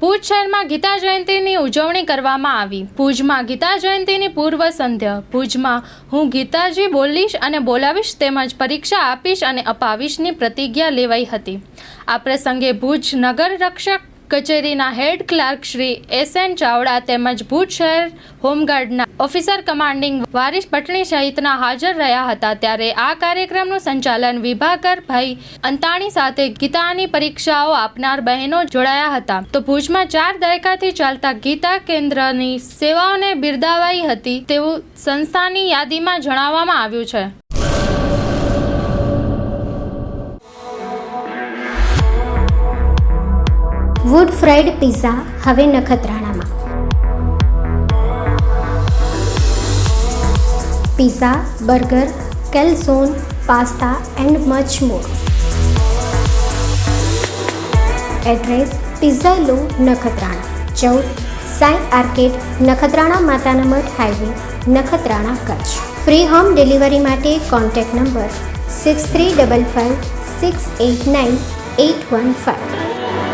ભુજ શહેરમાં ગીતા જયંતિની ઉજવણી કરવામાં આવી. ભુજમાં ગીતા જયંતિની પૂર્વ સંધ્યા. ભુજમાં હું ગીતાજી બોલીશ અને બોલાવીશ તેમજ પરીક્ષા આપીશ અને અપાવીશની પ્રતિજ્ઞા લેવાઈ હતી. આ પ્રસંગે ભુજ નગર રક્ષક કચેરીના હેડ ક્લાર્ક શ્રી એસ.એન. ચાવડા તેમજ ભુજ શહેર હોમગાર્ડના ઓફિસર કમાન્ડિંગ વારિસ પટણી સહિતના હાજર રહ્યા હતા. ત્યારે આ કાર્યક્રમનું સંચાલન વિભાકરભાઈ અંતાણી સાથે ગીતાની પરીક્ષાઓ આપનાર બહેનો જોડાયા હતા. તો ભુજમાં 4 દાયકાથી ચાલતા ગીતા કેન્દ્રની સેવાઓને બિરદાવાઈ હતી તેવું સંસ્થાની યાદીમાં જણાવવામાં આવ્યું છે. વુડ ફ્રાઈડ પિઝા હવે નખત્રાણામાં. Pizza, burger, calzone, pasta and much more. Address: pizza લો, નખત્રાણા 14 સાઈ આર્કેડ, નખત્રાણા માતાના મઠ highway, Nakhatrana, Kutch. Free home delivery માટે કોન્ટેક્ટ નંબર 6355 689 815.